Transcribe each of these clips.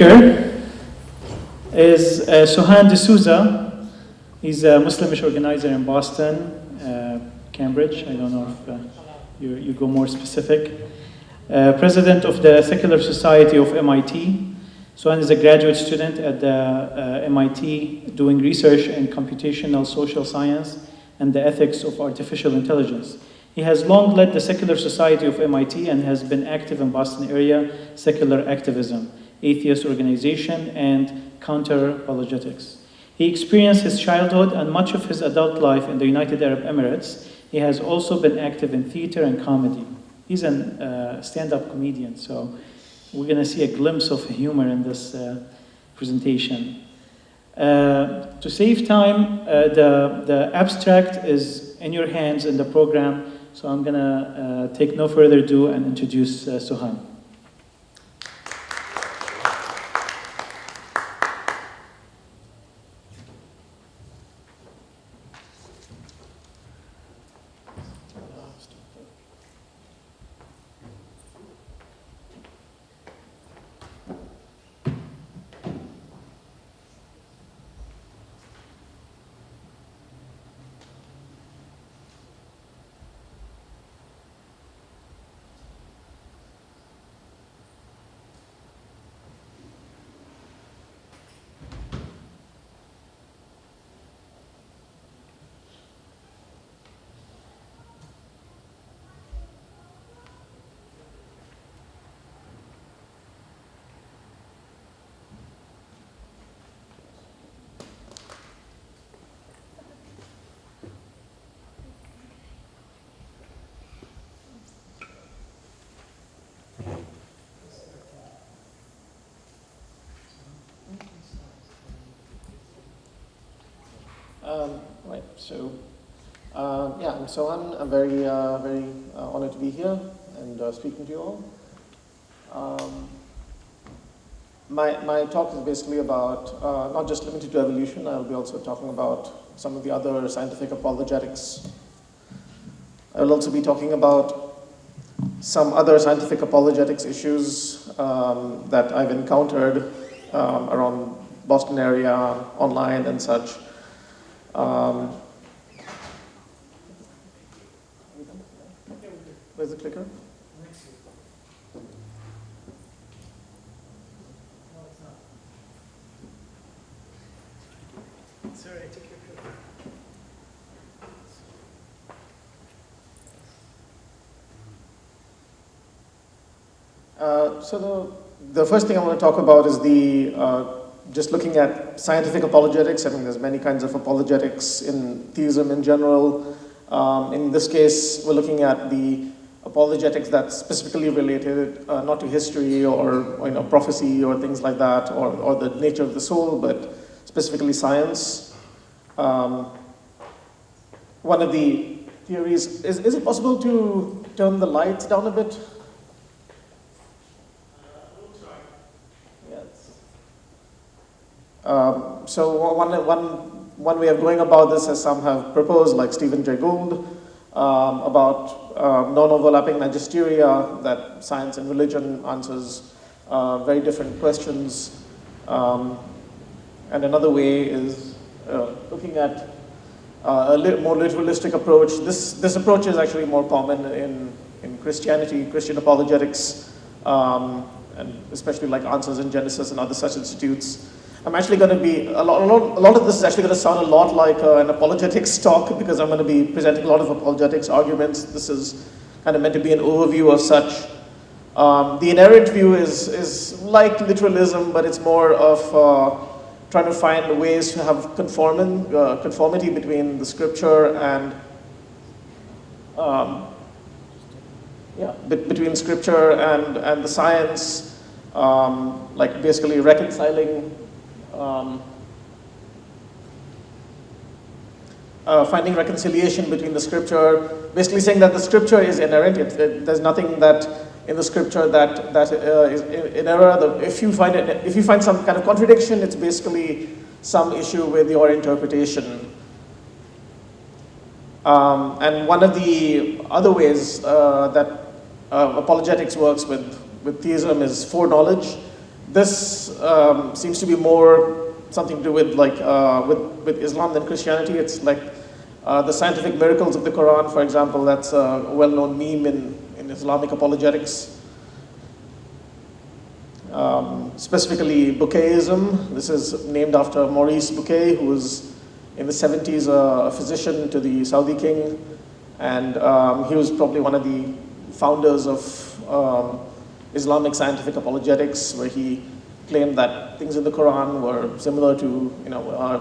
speaker is Sohan Dsouza. He's a Muslimish organizer in Boston, Cambridge. I don't know if you go more specific. President of the Secular Society of MIT. Sohan is a graduate student at the MIT doing research in computational social science and the ethics of artificial intelligence. He has long led the Secular Society of MIT and has been active in Boston area secular activism, atheist organization, and counterapologetics. He experienced his childhood and much of his adult life in the United Arab Emirates. He has also been active in theater and comedy. He's a stand-up comedian, so we're going to see a glimpse of humor in this presentation. To save time, the abstract is in your hands in the program, so I'm going to take no further ado and introduce Sohan. Right, so yeah, I'm Sohan. I'm very honored to be here and speaking to you all. My talk is basically about not just limited to evolution. I'll be also talking about some of the other scientific apologetics. I will also be talking about some other scientific apologetics issues that I've encountered around Boston area, online and such. Where's the clicker? Sorry, I took your clicker. So the first thing I want to talk about is just looking at scientific apologetics. I mean, there's many kinds of apologetics in theism in general. In this case, we're looking at the apologetics that's specifically related not to history or prophecy or things like that, or the nature of the soul, but specifically science. One of the theories, is it possible to turn the lights down a bit? So one way of going about this, as some have proposed, like Stephen Jay Gould, about non-overlapping magisteria, that science and religion answers very different questions. And another way is looking at a more literalistic approach. This approach is actually more common in Christianity, Christian apologetics, and especially like Answers in Genesis and other such institutes. I'm actually going to be, a lot of this is actually going to sound a lot like an apologetics talk, because I'm going to be presenting a lot of apologetics arguments. This is kind of meant to be an overview of such. The inherent view is like literalism, but it's more of trying to find ways to have conformity between the scripture and, between scripture and the science, like basically reconciling. Finding reconciliation between the scripture, basically saying that the scripture is inerrant. There's nothing that in the scripture that is in error. If you find some kind of contradiction, it's basically some issue with your interpretation. And one of the other ways that apologetics works with theism is foreknowledge. this seems to be more something to do with like with Islam than Christianity. It's like the scientific miracles of the Quran, for example. That's a well-known meme in Islamic apologetics. Specifically, Bucaillism. This is named after Maurice Bucaille, who was in the 70s a physician to the Saudi king, and he was probably one of the founders of Islamic scientific apologetics, where he claimed that things in the Quran were similar to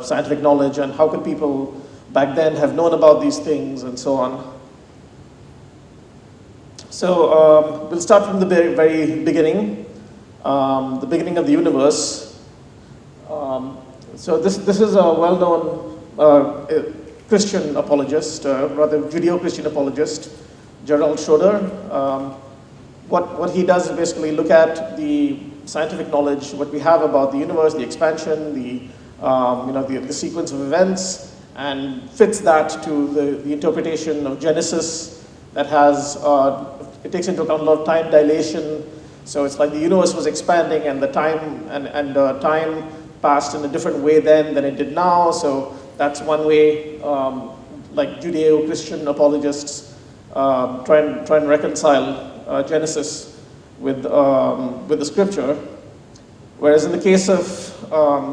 scientific knowledge, and how could people back then have known about these things, and so on. So we'll start from the very, very beginning, the beginning of the universe. So this is a well-known Christian apologist, rather Judeo-Christian apologist, Gerald Schroeder. What he does is basically look at the scientific knowledge, what we have about the universe, the expansion, the sequence of events, and fits that to the interpretation of Genesis that has, it takes into account a lot of time dilation. So it's like the universe was expanding and the time time passed in a different way then than it did now. So that's one way, like Judeo-Christian apologists try and reconcile Genesis with the scripture. Whereas in the case of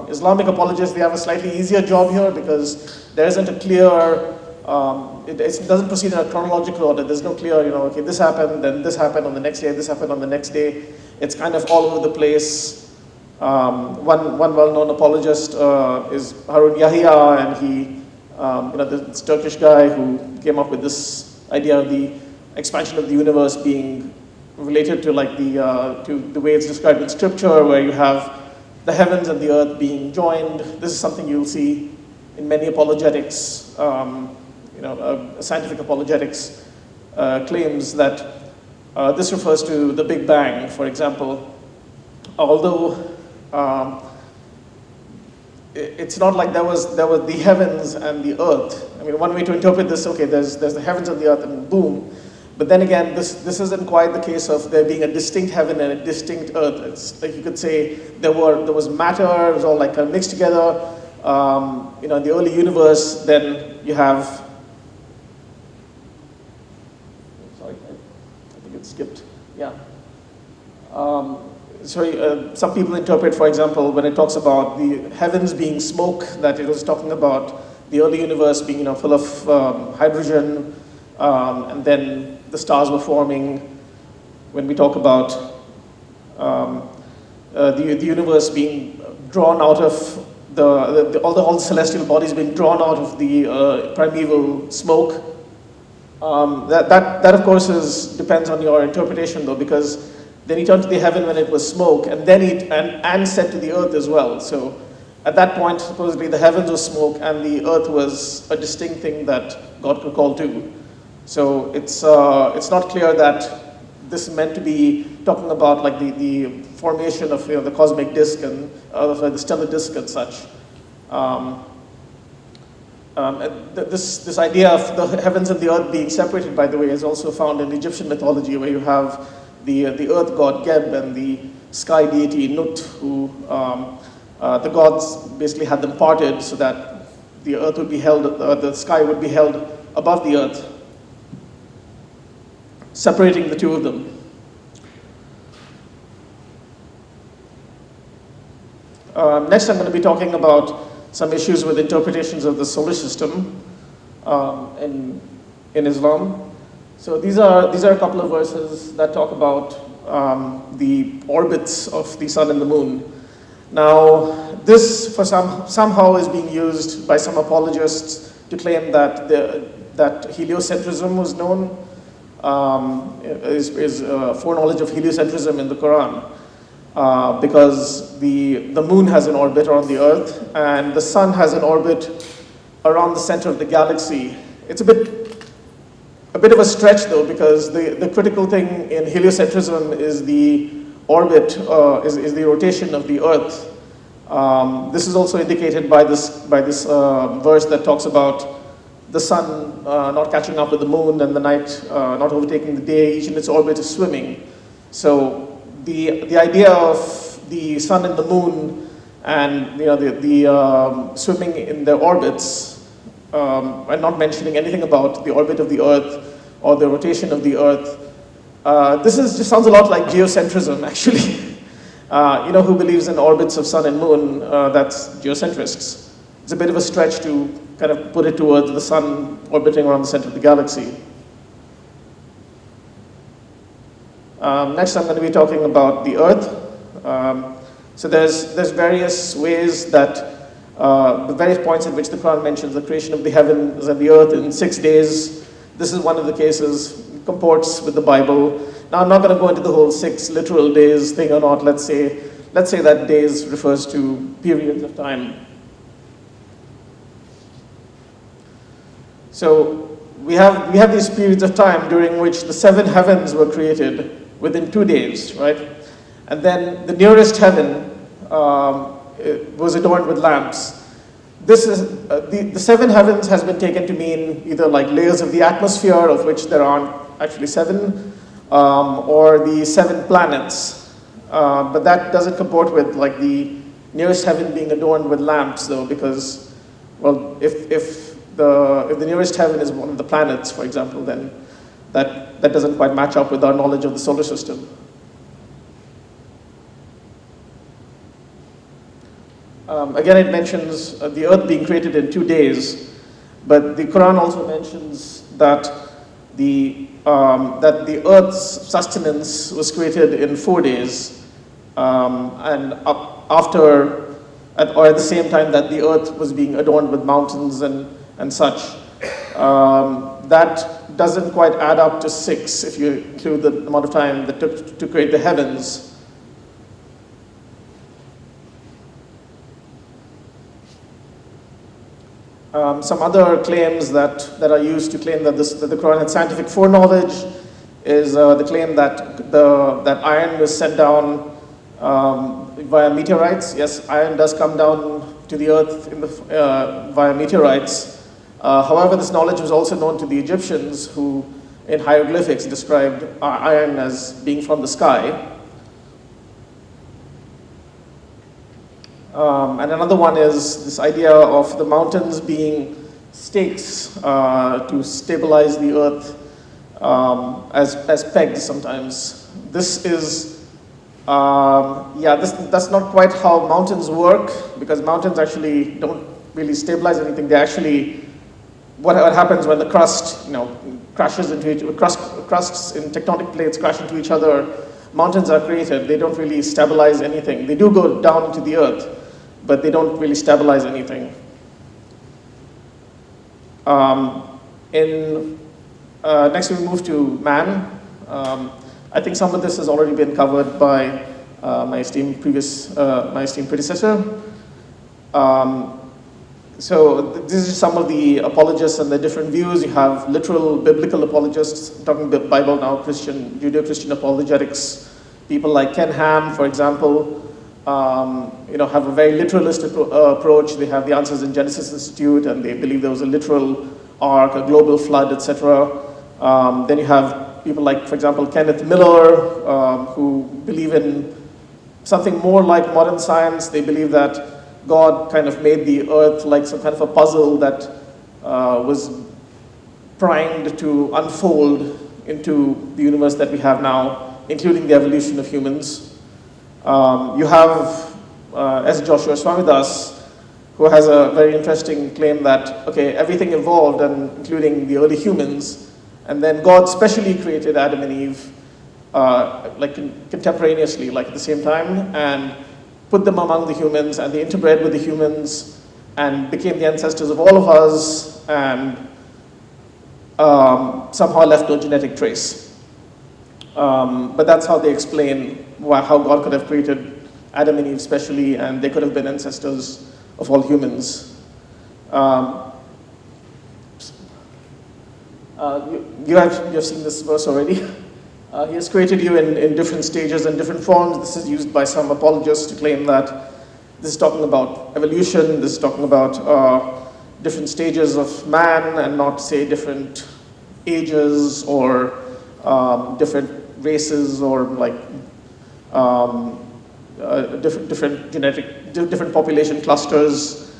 Islamic apologists, they have a slightly easier job here because there isn't a clear, it doesn't proceed in a chronological order. There's no clear, okay, this happened, then this happened on the next day, this happened on the next day. It's kind of all over the place. One well-known apologist is Harun Yahya, and he, this Turkish guy who came up with this idea of the expansion of the universe being related to like the way it's described in scripture, where you have the heavens and the earth being joined. This is something you'll see in many apologetics. Scientific apologetics claims that this refers to the Big Bang, for example. Although it's not like there was the heavens and the earth. I mean, one way to interpret this, okay, there's the heavens and the earth, and boom. But then again, this isn't quite the case of there being a distinct heaven and a distinct earth. It's like you could say there was matter, it was all like kind of mixed together. In the early universe, then you have. Sorry, I think it skipped. Yeah. Some people interpret, for example, when it talks about the heavens being smoke, that it was talking about the early universe being full of hydrogen, and then the stars were forming. When we talk about the universe being drawn out of all the celestial bodies being drawn out of the primeval smoke, that of course depends on your interpretation, though, because then he turned to the heaven when it was smoke, and then and said to the earth as well. So at that point, supposedly the heavens was smoke and the earth was a distinct thing that God could call to. So it's not clear that this is meant to be talking about like the formation of the cosmic disk and the stellar disk and such. This idea of the heavens and the earth being separated, by the way, is also found in Egyptian mythology, where you have the earth god Geb and the sky deity Nut, who the gods basically had them parted so that the earth would be held, the sky would be held above the earth, separating the two of them. Next, I'm going to be talking about some issues with interpretations of the solar system in Islam. So these are a couple of verses that talk about the orbits of the sun and the moon. Now, this somehow is being used by some apologists to claim that that heliocentrism was known, is foreknowledge of heliocentrism in the Quran, because the moon has an orbit around the earth and the sun has an orbit around the center of the galaxy. It's a bit of a stretch, though, because the critical thing in heliocentrism is the orbit, is the rotation of the earth. This is also indicated by this verse that talks about the sun not catching up with the moon and the night not overtaking the day. Each in its orbit is swimming. So the idea of the sun and the moon and swimming in their orbits, and not mentioning anything about the orbit of the Earth or the rotation of the Earth. Just sounds a lot like geocentrism, actually. Who believes in orbits of sun and moon? That's geocentrists. It's a bit of a stretch to kind of put it towards the sun orbiting around the center of the galaxy. Next, I'm going to be talking about the Earth. So there's various ways that the various points at which the Quran mentions the creation of the heavens and the Earth in 6 days. This is one of the cases. It comports with the Bible. Now, I'm not going to go into the whole 6 literal days thing or not. Let's say that days refers to periods of time. So we have these periods of time during which the 7 heavens were created within 2 days, right? And then the nearest heaven was adorned with lamps. This is the 7 heavens has been taken to mean either like layers of the atmosphere, of which there aren't actually 7, or the 7 planets. But that doesn't comport with like the nearest heaven being adorned with lamps, though, because, well, if the nearest heaven is one of the planets, for example, then that doesn't quite match up with our knowledge of the solar system. Again, it mentions the Earth being created in 2 days, but the Quran also mentions that the Earth's sustenance was created in 4 days, and at the same time that the Earth was being adorned with mountains and such. That doesn't quite add up to 6 if you include the amount of time that took to create the heavens. Some other claims that are used to claim that the Quran had scientific foreknowledge is the claim that that iron was sent down via meteorites. Yes, iron does come down to the earth via meteorites. However, this knowledge was also known to the Egyptians, who in hieroglyphics described iron as being from the sky. And another one is this idea of the mountains being stakes to stabilize the earth as pegs sometimes. This is, that's not quite how mountains work, because mountains actually don't really stabilize anything. They actually, what happens when the crust, crashes into crusts in tectonic plates crash into each other, mountains are created. They don't really stabilize anything. They do go down into the earth, but they don't really stabilize anything. Next we move to man. I think some of this has already been covered by my esteemed predecessor. So this is some of the apologists and the different views. You have literal biblical apologists, I'm talking about Bible now, Judeo-Christian apologetics. People like Ken Ham, for example, have a very literalist approach. They have the Answers in Genesis Institute, and they believe there was a literal ark, a global flood, etc. Then you have people like, for example, Kenneth Miller, who believe in something more like modern science. They believe that God kind of made the earth like some kind of a puzzle that was primed to unfold into the universe that we have now, including the evolution of humans. You have S. Joshua Swamidas, who has a very interesting claim that, okay, everything evolved, and including the early humans, and then God specially created Adam and Eve contemporaneously, like at the same time, and put them among the humans, and they interbred with the humans and became the ancestors of all of us, and somehow left no genetic trace. But that's how they explain how God could have created Adam and Eve specially, and they could have been ancestors of all humans. You have seen this verse already. He has created you in different stages and different forms. This is used by some apologists to claim that this is talking about evolution, this is talking about different stages of man, and not, say, different ages or different races, or different population clusters.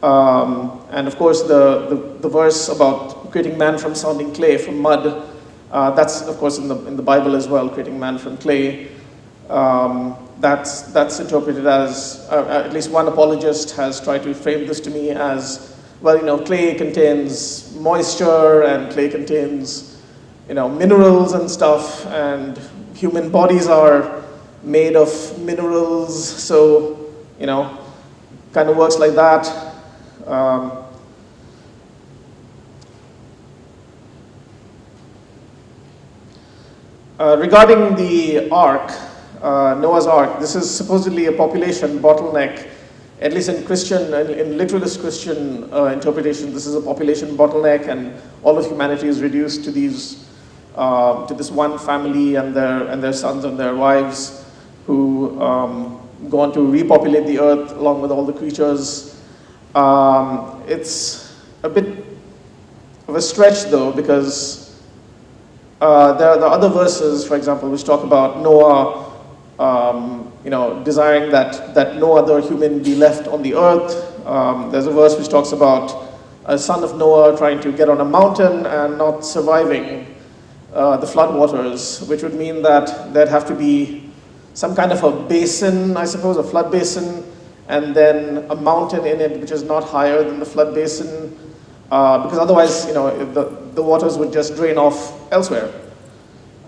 And of course, the verse about creating man from sounding clay, from mud, that's of course in the Bible as well, creating man from clay. That's interpreted as, at least one apologist has tried to frame this to me as, well, clay contains moisture and clay contains, minerals and stuff, and human bodies are made of minerals, so, kind of works like that. Regarding the Ark, Noah's Ark, this is supposedly a population bottleneck, at least in literalist Christian interpretation. This is a population bottleneck, and all of humanity is reduced to to this one family and their sons and their wives, who go on to repopulate the earth along with all the creatures. It's a bit of a stretch though, because there are the other verses, for example, which talk about Noah, desiring that no other human be left on the earth. There's a verse which talks about a son of Noah trying to get on a mountain and not surviving the flood waters, which would mean that there'd have to be some kind of a basin, I suppose, a flood basin, and then a mountain in it which is not higher than the flood basin, because otherwise, the waters would just drain off elsewhere.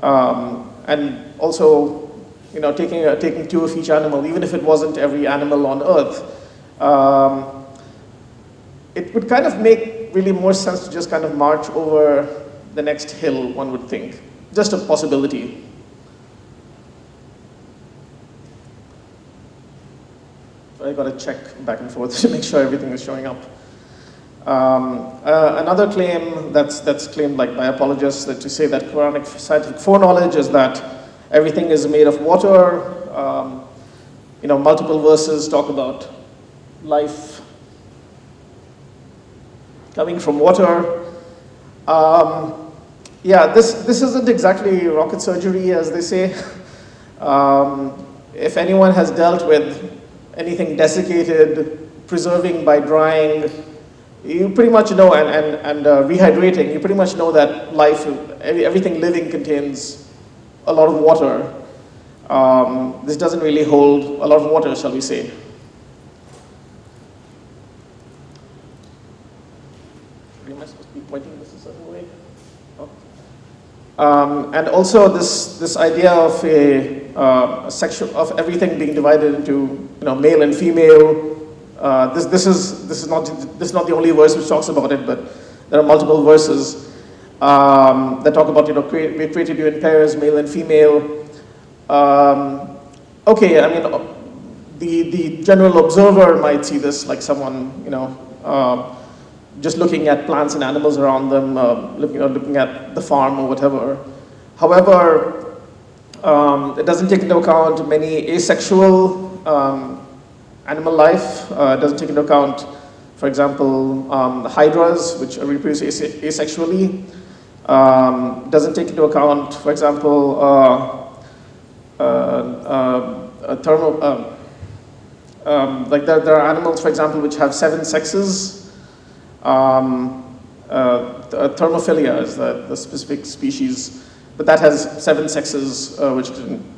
And also, taking two of each animal, even if it wasn't every animal on earth, it would kind of make really more sense to just kind of march over the next hill, one would think. Just a possibility. I got to check back and forth to make sure everything is showing up. Another claim that's claimed by apologists to say that Quranic scientific foreknowledge is that everything is made of water. Multiple verses talk about life coming from water. This isn't exactly rocket surgery, as they say. If anyone has dealt with anything desiccated, preserving by drying, you pretty much know, and rehydrating, you pretty much know that everything living contains a lot of water. This doesn't really hold a lot of water, shall we say. Am I supposed to be pointing this a certain way? Oh. And also this idea of of everything being divided into male and female. This is not the only verse which talks about it, but there are multiple verses that talk about we created you in pairs, male and female. Okay, I mean the general observer might see this like someone just looking at plants and animals around them, looking at the farm or whatever. However, it doesn't take into account many asexual animal life. It doesn't take into account, for example, the hydras, which reproduce asexually. Doesn't take into account, for example, there are animals, for example, which have 7 sexes. Thermophilia is the specific species, but that has 7 sexes,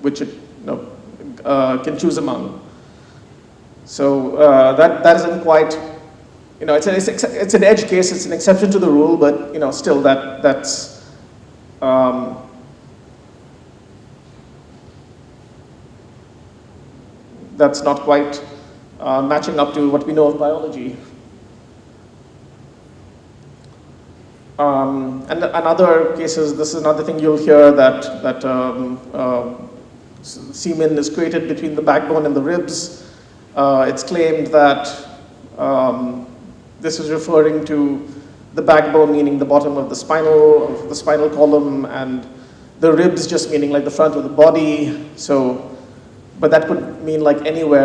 which it can choose among. So that isn't quite, it's an edge case, it's an exception to the rule, but still that's not quite matching up to what we know of biology. And other cases, this is another thing you'll hear, that semen is created between the backbone and the ribs. It's claimed that this is referring to the backbone, meaning the bottom of the spinal column, and the ribs just meaning like the front of the body. So, but that could mean like anywhere